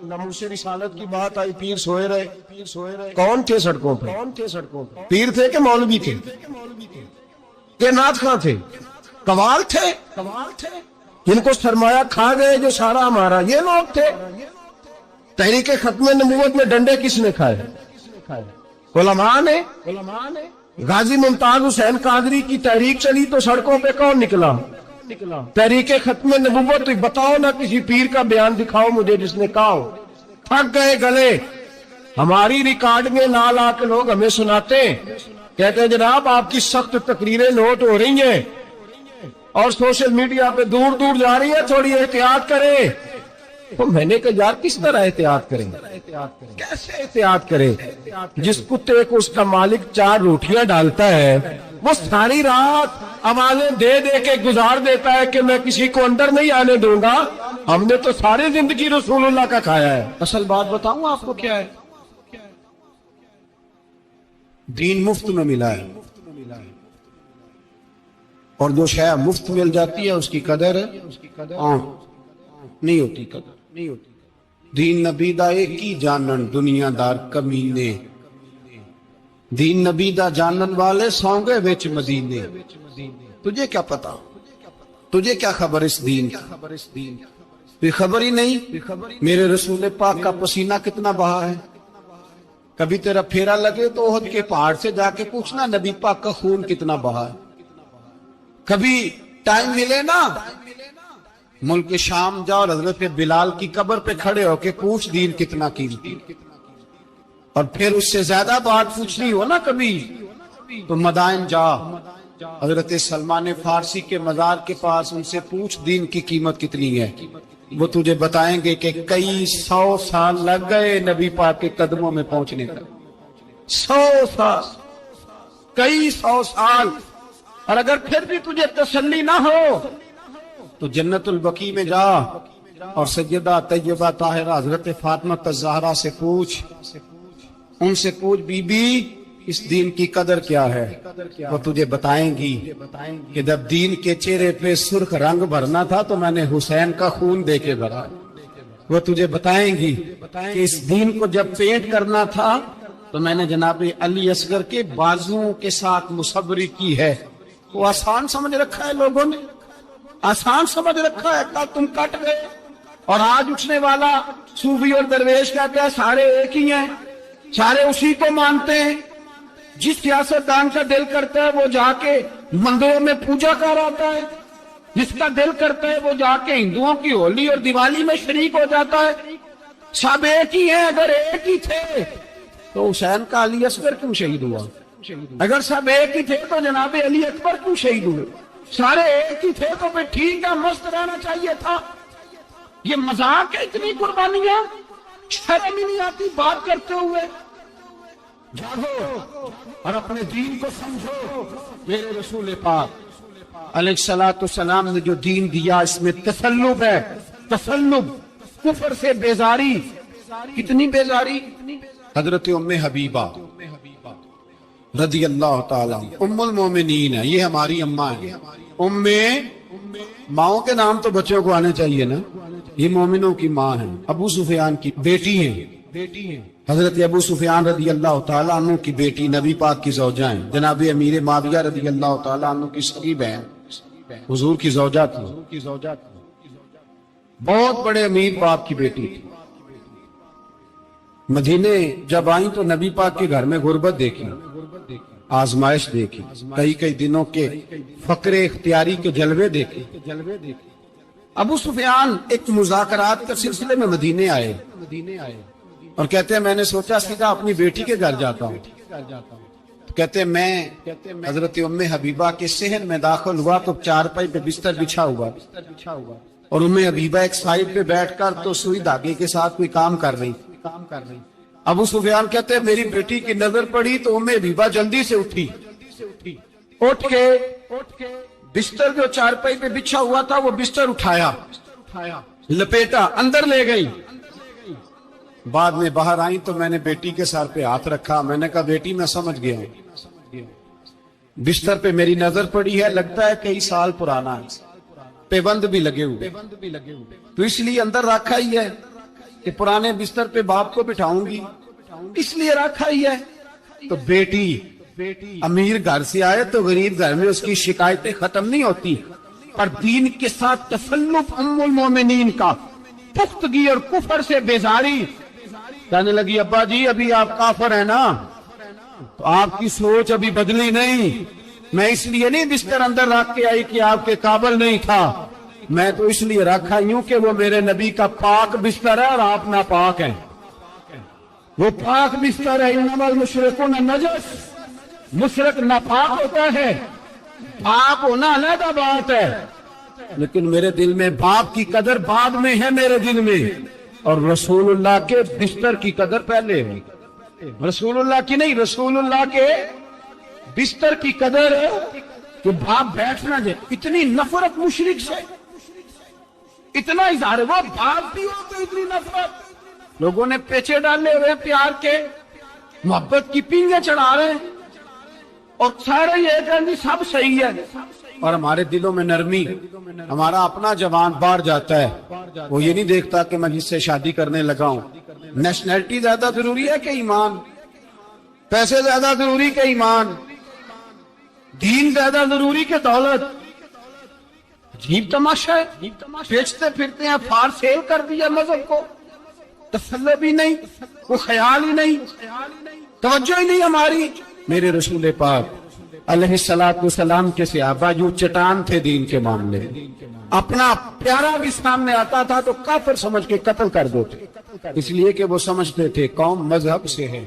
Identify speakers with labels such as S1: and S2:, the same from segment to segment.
S1: ناموس رسالت کی بات آئی، پیر سوئے رہے. کون تھے سڑکوں پہ؟ پیر تھے کہ مولوی تھے کہ نعت خواں تھے؟ قوال تھے جن کو سرمایہ کھا گئے جو سارا ہمارا، یہ لوگ تھے. تحریک ختم نبوت میں ڈنڈے کس نے کھائے؟ علماء نے. غازی ممتاز حسین قادری کی تحریک چلی تو سڑکوں پہ کون نکلا؟ تحریک ختم نبوت. بتاؤ نا کسی پیر کا بیان دکھاؤ مجھے جس نے کہا ہو. تھک گئے گلے. ہماری ریکارڈنگیں لا لا کے لوگ ہمیں سناتے ہیں، کہتے ہیں جناب آپ کی سخت تقریریں نوٹ ہو رہی ہیں اور سوشل میڈیا پہ دور دور جا رہی ہے، تھوڑی احتیاط کریں. تو میں نے کہا یار کس طرح احتیاط کریں؟ کیسے احتیاط کریں؟ جس کتے کو اس کا مالک 4 روٹیاں ڈالتا ہے وہ ساری رات آوازیں دے دے کے گزار دیتا ہے کہ میں کسی کو اندر نہیں آنے دوں گا. ہم نے تو ساری زندگی رسول اللہ کا کھایا ہے. اصل بات بتاؤں آپ کو کیا ہے؟ دین مفت میں ملا ہے، اور جو شے مفت مل جاتی ہے اس کی قدر نہیں ہوتی. دین نبی دا ایک ہی جانن دنیا دار کمینے، دین نبی دا جانن والے سونگے وچ مدینے. تجھے کیا پتا؟ تجھے کیا خبر اس دین کی؟ کوئی خبر ہی نہیں. میرے رسول پاک کا پسینہ کتنا بہا ہے. کبھی تیرا پھیرا لگے تو احد کے پہاڑ سے جا کے پوچھنا نبی پاک کا خون کتنا بہا ہے. کبھی ٹائم ملے نا ملک شام جاؤ اور حضرت بلال کی قبر پہ کھڑے ہو کے پوچھ دین کتنا قیمتی. اور پھر اس سے زیادہ بات پوچھنی ہو نا کبھی تو مدائن جا، حضرت سلمان فارسی کے مزار کے پاس ان سے پوچھ دین کی قیمت کتنی ہے. وہ تجھے بتائیں گے کہ کئی 100 سال لگ گئے نبی پاک کے قدموں میں پہنچنے کا. 100 سال، کئی 100 سال. اور اگر پھر بھی تجھے تسلی نہ ہو تو جنت البقیع میں جا اور سیدہ طیبہ طاہرہ حضرت فاطمہ الزہرا سے پوچھ. ان سے پوچھ بی بی اس دین کی قدر کیا ہے. وہ تجھے بتائیں گی کہ جب دین کے چہرے پہ سرخ رنگ بھرنا تھا تو میں نے حسین کا خون دے کے بھرا. وہ تجھے بتائیں گی کہ اس دین کو جب پینٹ کرنا تھا تو میں نے جناب علی اصغر کے بازوؤں کے ساتھ مصوری کی ہے. وہ آسان سمجھ رکھا ہے لوگوں نے، آسان سمجھ رکھا ہے. کل تم کٹ گئے اور آج اٹھنے والا صوفی اور درویش کہتا ہے سارے ایک ہی ہیں، سارے اسی کو مانتے ہیں. جس سیاستدان کا دل کرتا ہے وہ جا کے مندروں میں پوجا کر آتا ہے، جس کا دل کرتا ہے وہ جا کے ہندوؤں کی ہولی اور دیوالی میں شریک ہو جاتا ہے. سب ایک ہی ہیں. اگر ایک ہی تھے تو حسین کا علی اصغر کیوں شہید ہوا؟ اگر سب ایک ہی تھے تو جناب علی اکبر کیوں شہید ہوئے؟ سارے ایک ہی تھے تو پھر ٹھیک ہے مست رہنا چاہیے تھا. یہ مذاق ہے اتنی قربانیاں، شرم ہی نہیں آتی بات کرتے ہوئے. جاگو اور اپنے دین کو سمجھو. میرے رسول پاک علیہ الصلوۃ والسلام نے جو دین دیا اس میں تسلب ہے. تسلب، کفر سے بیزاری. کتنی بیزاری؟ حضرت ام حبیبہ رضی اللہ تعالیٰ ام المومنین ہے. یہ ہماری اماں ہیں. ماؤں کے نام تو بچوں کو آنے چاہیے نا. یہ مومنوں کی ماں ہیں. ابو سفیان کی بیٹی ہیں. حضرت ابو سفیان رضی اللہ تعالیٰ عنہ کی بیٹی نبی پاک کی زوجہ ہیں. جناب امیر معاویہ رضی اللہ تعالیٰ عنہ کی سگی بہن حضور کی زوجہ تھی. بہت بڑے امیر باپ کی بیٹی تھی. مدینے جب آئیں تو نبی پاک کے گھر میں غربت دیکھی، آزمائش دیکھی، کئی دنوں کے فقر اختیاری کے جلوے دیکھے. ابو سفیان ایک مذاکرات کے سلسلے میں مدینے آئے اور کہتے ہیں میں نے سوچا سیدھا اپنی بیٹی کے گھر جاتا ہوں. کہتے ہیں میں حضرت ام حبیبہ کے صحن میں داخل ہوا تو چارپائی پہ بستر بچھا ہوا اور ام حبیبہ ایک سائیڈ پہ بیٹھ کر تو سوئی دھاگے کے ساتھ کوئی کام کر رہی. ابو سفیان کہتے ہیں میری بیٹی کی نظر پڑی تو ام حبیبہ جلدی سے اٹھی. اٹھ کے بستر جو چارپائی پہ بچھا ہوا تھا وہ بستر اٹھایا، لپیٹا، اندر لے گئی. بعد میں باہر آئیں تو میں نے بیٹی کے سر پہ ہاتھ رکھا. میں نے کہا بیٹی میں سمجھ گیا ہوں، بستر پہ میری نظر پڑی ہے، لگتا ہے کئی سال پرانا ہے، پیبند بھی لگے ہوئے تو اس لیے اندر رکھا ہی ہے. کہ پرانے بستر پہ باپ کو بٹھاؤں گی، اس لیے رکھا ہی ہے۔ تو بیٹی امیر گھر سے آئے تو غریب گھر میں اس کی شکایتیں ختم نہیں ہوتی، پر دین کے ساتھ تسلط ام المومنین کا، پختگی اور کفر سے بیزاری، کہنے لگی ابا جی ابھی آپ کافر ہیں نا، تو آپ کی سوچ ابھی بدلی نہیں، میں اس لیے نہیں بستر اندر رکھ کے آئی کہ آپ کے قابل نہیں تھا، میں تو اس لیے رکھا ہوں کہ وہ میرے نبی کا پاک بستر ہے اور آپ ناپاک ہیں، وہ پاک بستر ہے۔ انما المشرکون نجس، مشرک ناپاک ہوتا ہے، پاک ہونا علیحدہ بات ہے، لیکن میرے دل میں باپ کی قدر بعد میں ہے، میرے دل میں، اور رسول اللہ کے بستر کی قدر پہلے ہے، رسول اللہ کی نہیں، رسول اللہ کے بستر کی قدر ہے کہ باپ بیٹھنا جائے۔ اتنی نفرت مشرک سے، اتنا اظہار، وہ باپ بھی ہو تو اتنی نفرت، لوگوں نے پیچھے ڈالے ہوئے پیار کے، محبت کی پینگیں چڑھا رہے ہیں، اور سارے یہ کہیں سب صحیح ہے، اور ہمارے دلوں میں نرمی، ہمارا اپنا جوان باہر جاتا ہے، وہ یہ نہیں دیکھتا کہ میں جس سے شادی کرنے لگا ہوں نیشنلٹی زیادہ ضروری ہے کہ ایمان، پیسے زیادہ ضروری کہ ایمان، دین زیادہ ضروری کہ دولت۔ عجیب تماشا ہے، بیچتے پھرتے ہیں، فار سیل کر دیا مذہب کو، تسلی بھی نہیں، کوئی خیال ہی نہیں، توجہ ہی نہیں ہماری۔ میرے رسول پاک علیہ السلام کے صحابہ جو چٹان تھے دین کے معاملے، اپنا پیارا بھی سامنے آتا تھا تو کافر سمجھ کے قتل کر دیتے، اس لیے کہ وہ سمجھتے تھے قوم مذہب سے ہے،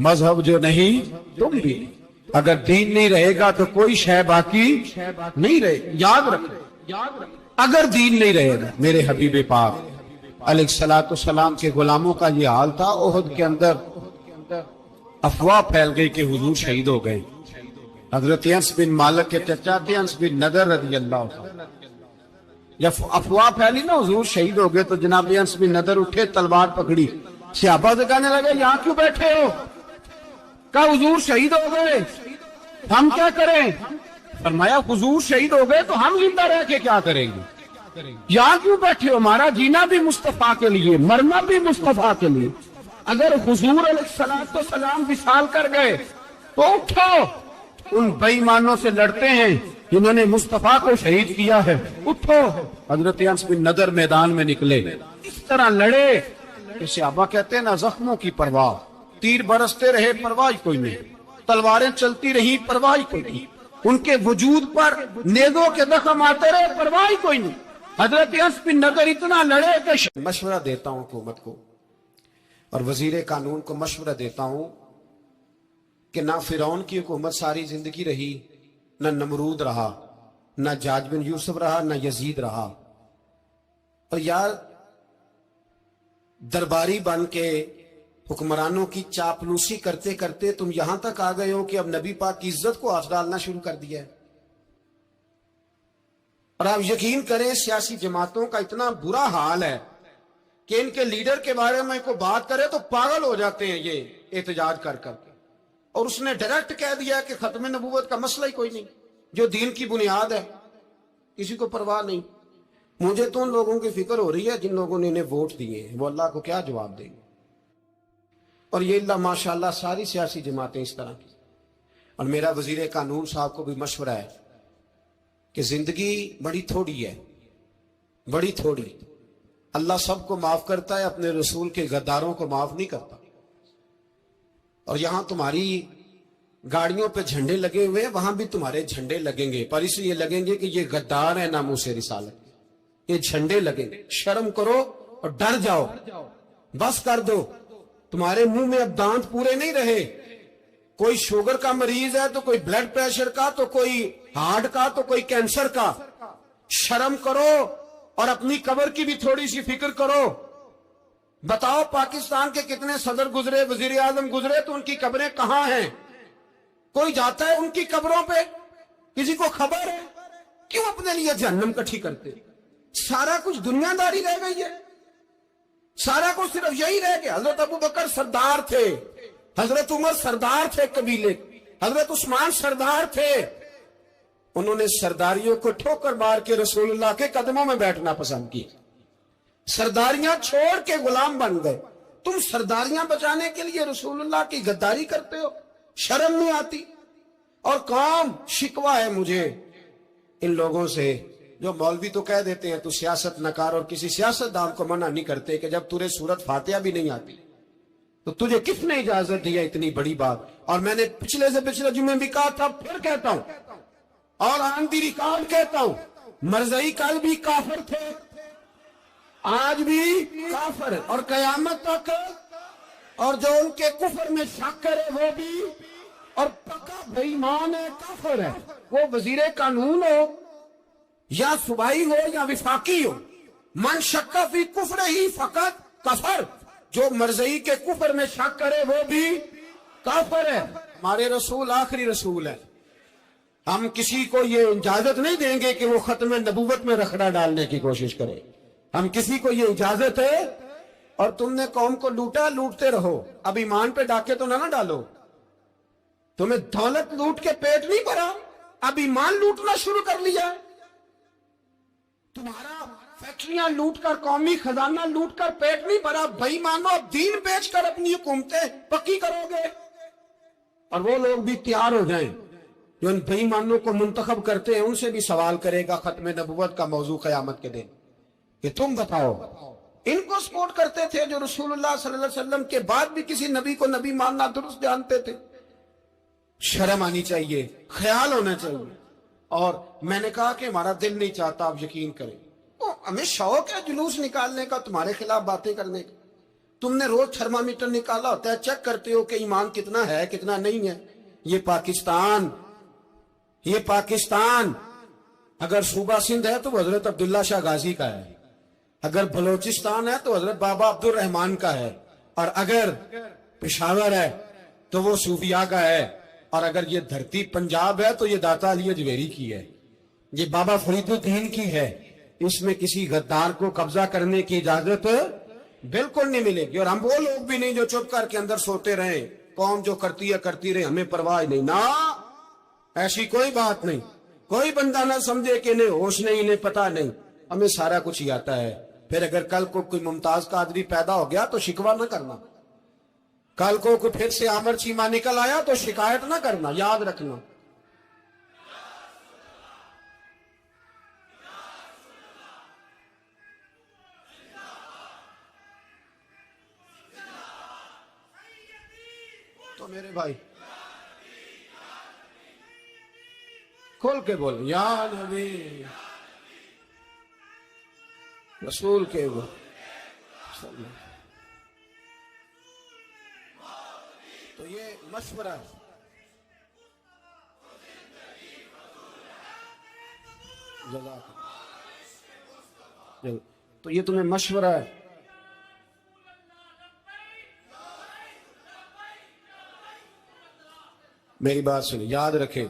S1: مذہب جو نہیں تم بھی، اگر دین نہیں رہے گا تو کوئی شے باقی نہیں رہے، یاد رکھیں، اگر دین نہیں رہے گا۔ میرے حبیب پاک علیہ السلام کے غلاموں کا یہ حال تھا، احد کے اندر افواہ پھیل گئی کہ حضور شہید ہو گئے، حضرت انس بن مالک کے چچا تھے انس بن نضر رضی اللہ عنہ، جب افواہ پھیلی نا حضور شہید ہو گئے تو جناب انس بن نضر اٹھے، تلوار پکڑی، صحابہ سے کہنے لگے یہاں کیوں بیٹھے ہو؟ کہا حضور شہید ہو گئے، ہم کیا کریں؟ فرمایا حضور شہید ہو گئے تو ہم زندہ رہ کے کیا کریں گے؟ یہاں کیوں بیٹھے ہو؟ ہمارا جینا بھی مصطفیٰ کے لیے، مرنا بھی مصطفیٰ کے لیے، اگر حضور علیہ السلام وصال کر گئے تو اٹھو، ان بے ایمانوں سے لڑتے ہیں جنہوں نے مصطفیٰ کو شہید کیا ہے، اٹھو۔ حضرت انس بن نضر میدان میں نکلے، اس طرح لڑے کہ صحابہ کہتے ہیں نہ زخموں کی پرواہ، تیر برستے رہے پرواہ کوئی نہیں، تلواریں چلتی رہی پرواہ کوئی نہیں، ان کے وجود پر نیزوں کے زخم آتے رہے پرواہ کوئی نہیں۔ حضرت انس بن نضر اتنا لڑے کہ مشورہ دیتا ہوں حکومت کو اور وزیر قانون کو مشورہ دیتا ہوں کہ نہ فرعون کی حکومت ساری زندگی رہی، نہ نمرود رہا، نہ جاج بن یوسف رہا، نہ یزید رہا، اور یار درباری بن کے حکمرانوں کی چاپلوسی کرتے کرتے تم یہاں تک آ گئے ہو کہ اب نبی پاک کی عزت کو ہاتھ ڈالنا شروع کر دیا ہے۔ اور آپ یقین کریں سیاسی جماعتوں کا اتنا برا حال ہے کہ ان کے لیڈر کے بارے میں کوئی بات کرے تو پاگل ہو جاتے ہیں یہ احتجاج کر کر کے، اور اس نے ڈائریکٹ کہہ دیا کہ ختم نبوت کا مسئلہ ہی کوئی نہیں، جو دین کی بنیاد ہے، کسی کو پرواہ نہیں۔ مجھے تو ان لوگوں کی فکر ہو رہی ہے جن لوگوں نے انہیں ووٹ دیے ہیں، وہ اللہ کو کیا جواب دیں گے، اور یہ اللہ ماشاءاللہ ساری سیاسی جماعتیں اس طرح کی۔ اور میرا وزیر قانون صاحب کو بھی مشورہ ہے کہ زندگی بڑی تھوڑی ہے، بڑی تھوڑی، اللہ سب کو معاف کرتا ہے، اپنے رسول کے غداروں کو معاف نہیں کرتا۔ اور یہاں تمہاری گاڑیوں پہ جھنڈے لگے ہوئے ہیں، وہاں بھی تمہارے جھنڈے لگیں گے، پر اس لیے لگیں گے کہ یہ غدار ہے ناموس رسالت، یہ جھنڈے لگیں گے۔ شرم کرو اور ڈر جاؤ، بس کر دو، تمہارے منہ میں اب دانت پورے نہیں رہے، کوئی شوگر کا مریض ہے تو کوئی بلڈ پریشر کا، تو کوئی ہارٹ کا، تو کوئی کینسر کا۔ شرم کرو اور اپنی قبر کی بھی تھوڑی سی فکر کرو۔ بتاؤ پاکستان کے کتنے صدر گزرے، وزیر اعظم گزرے، تو ان کی قبریں کہاں ہیں؟ کوئی جاتا ہے ان کی قبروں پہ؟ کسی کو خبر ہے؟ کیوں اپنے لیے جہنم کٹھی کرتے؟ سارا کچھ دنیا داری رہ گئی ہے، سارا کچھ صرف یہی رہ گیا۔ حضرت ابو بکر سردار تھے، حضرت عمر سردار تھے قبیلے، حضرت عثمان سردار تھے، انہوں نے سرداریوں کو ٹھوکر مار کے رسول اللہ کے قدموں میں بیٹھنا پسند کیا۔ سرداریاں چھوڑ کے غلام بن گئے. تم سرداریاں بچانے کے لیے رسول اللہ کی غداری کرتے ہو, شرم نہیں آتی؟ اور کام شکوہ ہے مجھے ان لوگوں سے جو مولوی تو کہہ دیتے ہیں تو سیاست نہ کر, اور کسی سیاستدان کو منع نہیں کرتے کہ جب تجھے سورت فاتحہ بھی نہیں آتی تو تجھے کس نے اجازت دی ہے اتنی بڑی بات. اور میں نے پچھلے سے پچھلے جمعے بھی کہا تھا, پھر کہتا ہوں اور آن دی ریکارڈ کہتا ہوں, مرزائی کل بھی کافر تھے, آج بھی کافر ہے اور قیامت تک, اور جو ان کے کفر میں شک کرے وہ بھی, اور پکا بے ایمان ہے, کافر ہے. وہ وزیر قانون ہو یا صوبائی ہو یا وفاقی ہو, من شک فی کفر ہی فقط کفر. جو مرزائی کے کفر میں شک کرے وہ بھی کافر ہے. ہمارے رسول آخری رسول ہے, ہم کسی کو یہ اجازت نہیں دیں گے کہ وہ ختم نبوت میں رکھڑا ڈالنے کی کوشش کرے. ہم کسی کو یہ اجازت ہے, اور تم نے قوم کو لوٹا, لوٹتے رہو. اب ایمان پہ ڈاکے تو نہ ڈالو. تمہیں دولت لوٹ کے پیٹ نہیں بھرا, اب ایمان لوٹنا شروع کر لیا. تمہارا فیکٹریاں لوٹ کر, قومی خزانہ لوٹ کر پیٹ نہیں بھرا. بھائی مانو اب دین بیچ کر اپنی حکومتیں پکی کرو گے. اور وہ لوگ بھی تیار ہو جائیں جو ان بھائی مانوں کو منتخب کرتے ہیں, ان سے بھی سوال کرے گا ختم نبوت کا موضوع قیامت کے دن کہ تم بتاؤ. ان کو سپورٹ کرتے تھے جو رسول اللہ صلی اللہ علیہ وسلم کے بعد بھی کسی نبی کو نبی ماننا درست جانتے تھے. شرم آنی چاہیے, خیال ہونا چاہیے. اور میں نے کہا کہ ہمارا دل نہیں چاہتا, آپ یقین کریں. ہمیں شوق ہے جلوس نکالنے کا, تمہارے خلاف باتیں کرنے کا. تم نے روز تھرمامیٹر نکالا ہوتا ہے, چیک کرتے ہو کہ ایمان کتنا ہے کتنا نہیں ہے. یہ پاکستان اگر صوبہ سندھ ہے تو وہ حضرت عبداللہ شاہ غازی کا ہے, اگر بلوچستان ہے تو حضرت بابا عبد الرحمان کا ہے, اور اگر پشاور ہے تو وہ صوفیاء کا ہے, اور اگر یہ دھرتی پنجاب ہے تو یہ داتا علی اجویری کی ہے, یہ بابا فرید الدین کی ہے. اس میں کسی غدار کو قبضہ کرنے کی اجازت بالکل نہیں ملے گی. اور ہم وہ لوگ بھی نہیں جو چپ کر کے اندر سوتے رہیں, قوم جو کرتی ہے کرتی رہے, ہمیں پرواہ نہیں. نہ, ایسی کوئی بات نہیں. کوئی بندہ نہ سمجھے کہ انہیں ہوش نہیں, انہیں پتہ نہیں. ہمیں سارا کچھ ہی آتا ہے. پھر اگر کل کو کوئی ممتاز قادری پیدا ہو گیا تو شکوہ نہ کرنا. کل کو کوئی پھر سے عامر چیمہ نکل آیا تو شکایت نہ کرنا, یاد رکھنا. تو میرے بھائی کھول کے بول, یا نبی رسول کے بول. تو یہ مشورہ تو یہ تمہیں مشورہ ہے. میری بات سنیں, یاد رکھیں,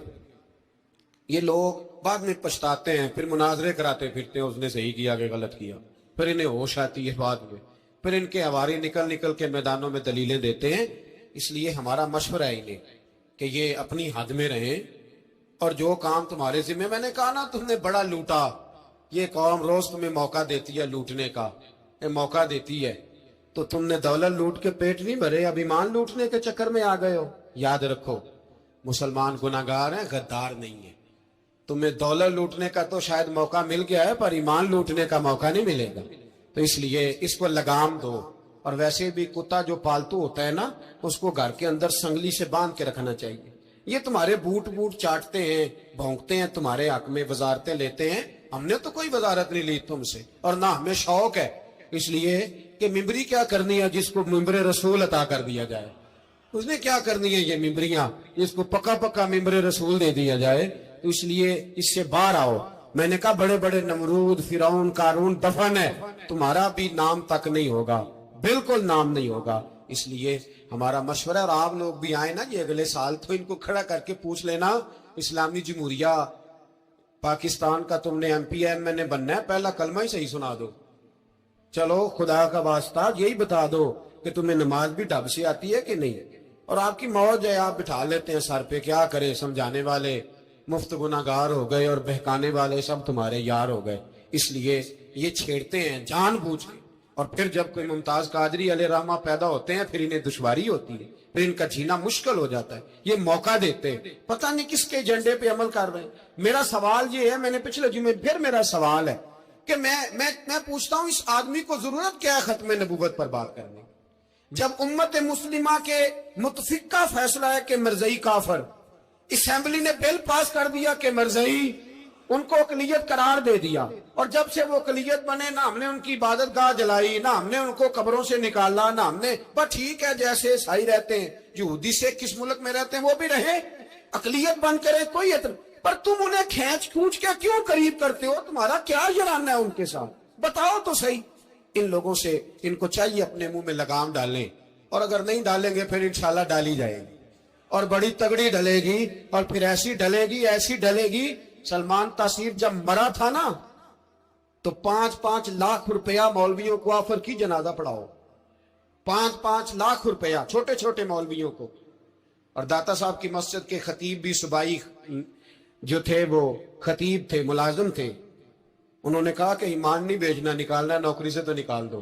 S1: یہ لوگ بعد میں پچھتاتے ہیں, پھر مناظرے کراتے پھرتے ہیں, اس نے صحیح کیا کہ غلط کیا. پھر انہیں ہوش آتی ہے بعد میں, پھر ان کے ہواری نکل نکل کے میدانوں میں دلیلیں دیتے ہیں. اس لیے ہمارا مشورہ ہے انہیں کہ یہ اپنی حد میں رہیں, اور جو کام تمہارے ذمہ, میں نے کہا نا تم نے بڑا لوٹا, یہ قوم روز تمہیں موقع دیتی ہے لوٹنے کا, موقع دیتی ہے, تو تم نے دولت لوٹ کے پیٹ نہیں بھرے, اب ایمان لوٹنے کے چکر میں آ گئے ہو. یاد رکھو, مسلمان گناہگار ہیں, غدار نہیں ہیں. تمہیں دولت لوٹنے کا تو شاید موقع مل گیا ہے, پر ایمان لوٹنے کا موقع نہیں ملے گا. تو اس لیے اس کو لگام دو. اور ویسے بھی کتا جو پالتو ہوتا ہے نا, اس کو گھر کے اندر سنگلی سے باندھ کے رکھنا چاہیے. یہ تمہارے بوٹ چاٹتے ہیں, بھونکتے ہیں, تمہارے حق میں وزارتیں لیتے ہیں. ہم نے تو کوئی وزارت نہیں لی تم سے, اور نہ ہمیں شوق ہے. اس لیے کہ ممبری کیا کرنی ہے جس کو ممبر رسول عطا کر دیا جائے, اس نے کیا کرنی ہے یہ ممبریاں جس کو پکا پکا ممبر رسول دے دیا جائے. تو اس لیے اس سے باہر آؤ. میں نے کہا بڑے بڑے نمرود, فرعون, قارون دفن ہے, تمہارا بھی نام تک نہیں ہوگا, بالکل نام نہیں ہوگا. اس لیے ہمارا مشورہ, اور آپ لوگ بھی آئے نا یہ اگلے سال, تو ان کو کھڑا کر کے پوچھ لینا, اسلامی جمہوریہ پاکستان کا تم نے MPM نے بننا ہے, پہلا کلمہ ہی صحیح سنا دو. چلو خدا کا واسطہ یہی بتا دو کہ تمہیں نماز بھی ڈھب سے آتی ہے کہ نہیں. اور آپ کی موج ہے, آپ بٹھا لیتے ہیں سر پہ, کیا کرے, سمجھانے والے مفت گناہگار ہو گئے اور بہکانے والے سب تمہارے یار ہو گئے. اس لیے یہ چھیڑتے ہیں جان بوجھ کے. اور پھر جب کوئی ممتاز قادری علیہ رحمہ پیدا ہوتے ہیں پھر انہیں دشواری ہوتی ہے، پھر ان کا جینا مشکل ہو جاتا ہے، یہ موقع دیتے ہیں، پتہ نہیں کس کے ایجنڈے پہ عمل کر رہے ہیں۔ میرا سوال یہ ہے، میں نے پچھلے جمعے پھر میرا سوال ہے کہ میں پوچھتا ہوں اس آدمی کو ضرورت کیا ہے ختم نبوت پر بات کرنے کی؟ جب امت مسلمہ کے متفقہ فیصلہ ہے کہ مرزائی کافر، اسمبلی نے بل پاس کر دیا کہ مرزائی ان کو اقلیت قرار دے دیا، اور جب سے وہ اقلیت بنے نہ ہم نے ان کی عبادت گاہ جلائی، نہ ہم نے ان کو قبروں سے نکالا، نہ ہم نے بس ٹھیک ہے جیسے عیسائی رہتے ہیں، یہودی سے کس ملک میں رہتے ہیں وہ بھی رہے، اقلیت بن کرے کوئی پر تم انہیں کھینچ کھونچ کے کیوں قریب کرتے ہو؟ تمہارا کیا جرانہ ہے ان کے ساتھ؟ بتاؤ تو صحیح۔ ان لوگوں سے ان کو چاہیے اپنے منہ میں لگام ڈالیں، اور اگر نہیں ڈالیں گے پھر انشاءاللہ ڈالی جائے گی، اور بڑی تگڑی ڈلے گی، اور پھر ایسی ڈلے گی۔ سلمان تاثیر جب مرا تھا نا تو 5-5 لاکھ روپیہ مولویوں کو آفر کی جنازہ پڑھاؤ، 5-5 لاکھ روپیہ چھوٹے چھوٹے مولویوں کو۔ اور داتا صاحب کی مسجد کے خطیب بھی صوبائی جو تھے وہ خطیب تھے، ملازم تھے، انہوں نے کہا کہ ایمان نہیں بیچنا، نکالنا ہے نوکری سے تو نکال دو۔